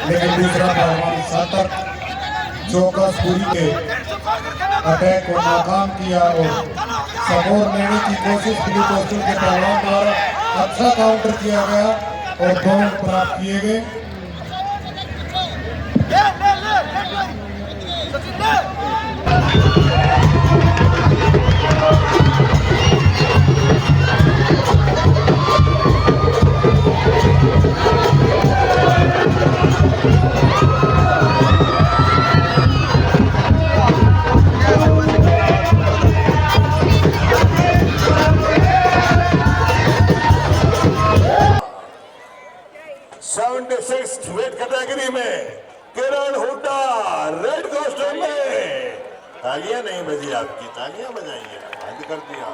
लेकिन दूसरा पहलवान शतक चौकस पूरी के अटैक को नाकाम किया और समोर लेने की कोशिश फिलिप ऑस्टिन के पहलवान द्वारा अच्छा काउंटर किया गया और पॉइंट प्राप्त किए गए। वेट कैटेगरी में किरण हुड्डा रेड कॉस्ट्यूम में, तालियां नहीं बजी आपकी, तालियां बजाइए, बंद कर दिया।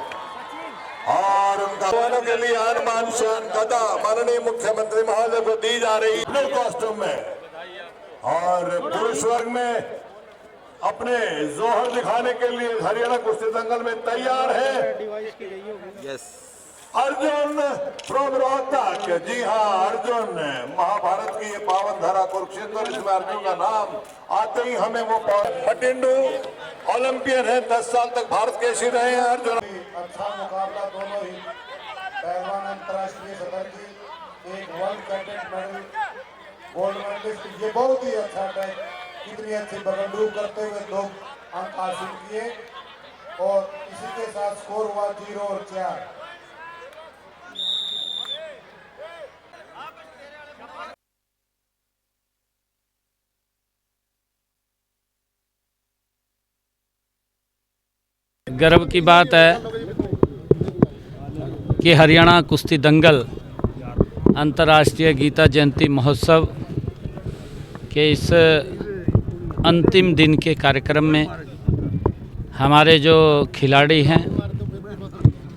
और उनका के लिए आन शान गदा माननीय मुख्यमंत्री महोदय को दी जा रही रेड कॉस्ट्यूम में। और पुरुष वर्ग में अपने जोहर दिखाने के लिए हरियाणा कुश्ती दंगल में तैयार है अर्जुन फ्रॉम रोहतक। जी हाँ, अर्जुन महाभारत की ये पावन धरा कुरुक्षेत्र, इसमें अर्जुन का नाम आते ही हमें वो भटिंडू ओलंपियन है, 10 साल तक भारत के सी रहे हैं अर्जुन। अच्छा मुकाबला दोनों ही पहलवान अंतर्राष्ट्रीय सदर की, एक world cadet medal gold medalist, ये बहुत ही अच्छा अटैक, कितनी अच्छी बगंडू करते हुए 2 अंक हासिल किए और इसी के साथ स्कोर हुआ 0 और 4। गर्व की बात है कि हरियाणा कुश्ती दंगल अंतर्राष्ट्रीय गीता जयंती महोत्सव के इस अंतिम दिन के कार्यक्रम में हमारे जो खिलाड़ी हैं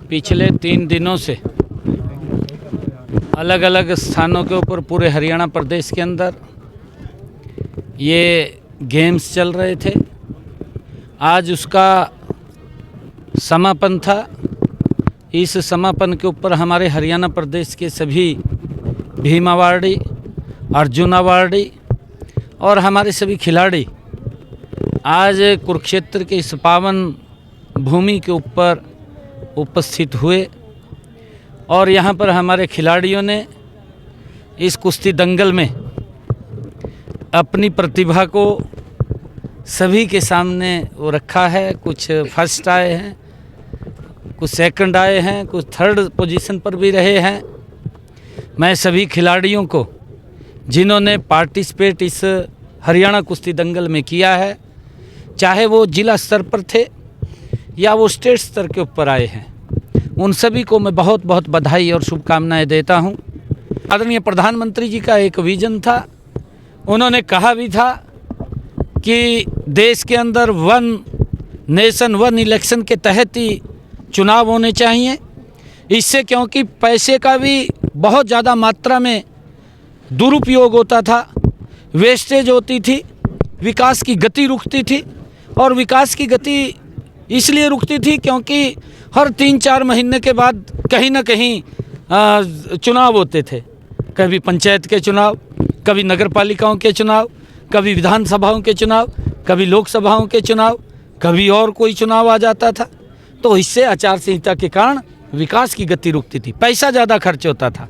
पिछले 3 दिनों से अलग अलग स्थानों के ऊपर पूरे हरियाणा प्रदेश के अंदर ये गेम्स चल रहे थे। आज उसका समापन था। इस समापन के ऊपर हमारे हरियाणा प्रदेश के सभी भीम अवार्डी, अर्जुन अवार्डी और हमारे सभी खिलाड़ी आज कुरुक्षेत्र के इस पावन भूमि के ऊपर उपस्थित हुए और यहाँ पर हमारे खिलाड़ियों ने इस कुश्ती दंगल में अपनी प्रतिभा को सभी के सामने वो रखा है। कुछ फर्स्ट आए हैं, कुछ सेकंड आए हैं, कुछ थर्ड पोजीशन पर भी रहे हैं। मैं सभी खिलाड़ियों को जिन्होंने पार्टिसिपेट इस हरियाणा कुश्ती दंगल में किया है, चाहे वो जिला स्तर पर थे या वो स्टेट स्तर के ऊपर आए हैं, उन सभी को मैं बहुत बहुत बधाई और शुभकामनाएं देता हूं। आदरणीय प्रधानमंत्री जी का एक विजन था, उन्होंने कहा भी था कि देश के अंदर 1 नेशन 1 इलेक्शन के तहत ही चुनाव होने चाहिए। इससे क्योंकि पैसे का भी बहुत ज़्यादा मात्रा में दुरुपयोग होता था, वेस्टेज होती थी, विकास की गति रुकती थी। और विकास की गति इसलिए रुकती थी क्योंकि हर 3-4 महीने के बाद कहीं ना कहीं चुनाव होते थे। कभी पंचायत के चुनाव, कभी नगर पालिकाओं के चुनाव, कभी विधानसभाओं के चुनाव, कभी लोकसभाओं के चुनाव, कभी और कोई चुनाव आ जाता था। तो इससे आचार संहिता के कारण विकास की गति रुकती थी, पैसा ज़्यादा खर्च होता था।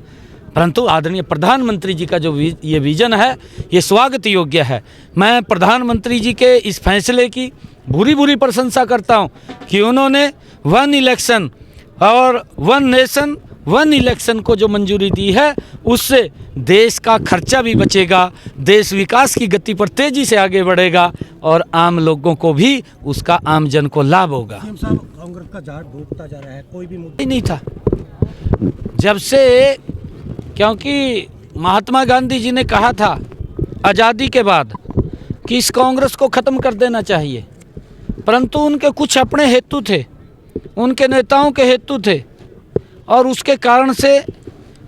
परंतु आदरणीय प्रधानमंत्री जी का जो ये विज़न है, ये स्वागत योग्य है। मैं प्रधानमंत्री जी के इस फैसले की भूरी प्रशंसा करता हूँ कि उन्होंने 1 इलेक्शन और 1 नेशन 1 इलेक्शन को जो मंजूरी दी है, उससे देश का खर्चा भी बचेगा, देश विकास की गति पर तेज़ी से आगे बढ़ेगा और आम लोगों को भी उसका आम जन को लाभ होगा। कांग्रेस का झाड़ डूबता जा रहा है, कोई भी मुद्दा नहीं था जब से, क्योंकि महात्मा गांधी जी ने कहा था आज़ादी के बाद कि इस कांग्रेस को ख़त्म कर देना चाहिए, परंतु उनके कुछ अपने हेतु थे, उनके नेताओं के हेतु थे और उसके कारण से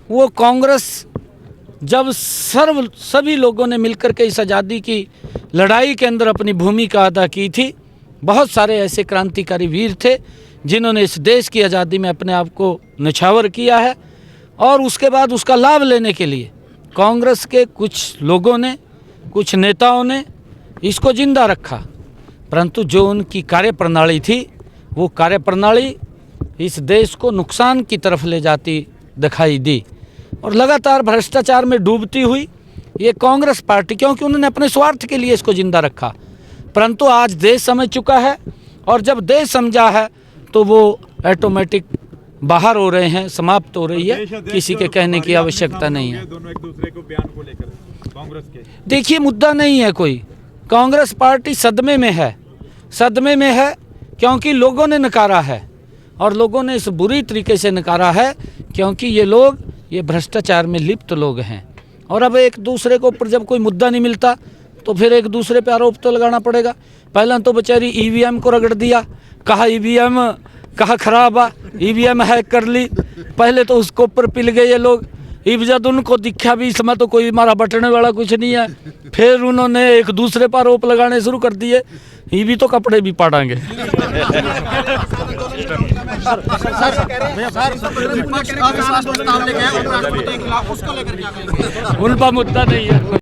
वो कांग्रेस जब सभी लोगों ने मिलकर के इस आज़ादी की लड़ाई के अंदर अपनी भूमिका अदा की थी, बहुत सारे ऐसे क्रांतिकारी वीर थे जिन्होंने इस देश की आज़ादी में अपने आप को न्यौछावर किया है। और उसके बाद उसका लाभ लेने के लिए कांग्रेस के कुछ लोगों ने कुछ नेताओं ने इसको जिंदा रखा, परंतु जो उनकी कार्यप्रणाली थी वो कार्यप्रणाली इस देश को नुकसान की तरफ ले जाती दिखाई दी और लगातार भ्रष्टाचार में डूबती हुई ये कांग्रेस पार्टी, क्योंकि उन्होंने अपने स्वार्थ के लिए इसको जिंदा रखा। परंतु आज देश समझ चुका है और जब देश समझा है तो वो ऑटोमेटिक बाहर हो रहे हैं, समाप्त हो रही है, किसी के कहने की आवश्यकता नहीं है। दोनों एक दूसरे को बयान को लेकर कांग्रेस के देखिए, मुद्दा नहीं है कोई। कांग्रेस पार्टी सदमे में है, सदमे में है क्योंकि लोगों ने नकारा है और लोगों ने इस बुरी तरीके से नकारा है क्योंकि ये लोग ये भ्रष्टाचार में लिप्त लोग हैं। और अब एक दूसरे को ऊपर जब कोई मुद्दा नहीं मिलता तो फिर एक दूसरे पे आरोप तो लगाना पड़ेगा। पहला तो बेचारी ईवीएम को रगड़ दिया, कहा ईवीएम कहा खराब आ, ईवीएम हैक कर ली, पहले तो उसको ऊपर पिल गए ये लोग। जब उनको दिखा भी इसमें तो कोई हमारा बटने वाला कुछ नहीं है, फिर उन्होंने एक दूसरे पर आरोप लगाने शुरू कर दिए, ये भी तो कपड़े भी पाड़ेंगे। उन पर मुद्दा नहीं है।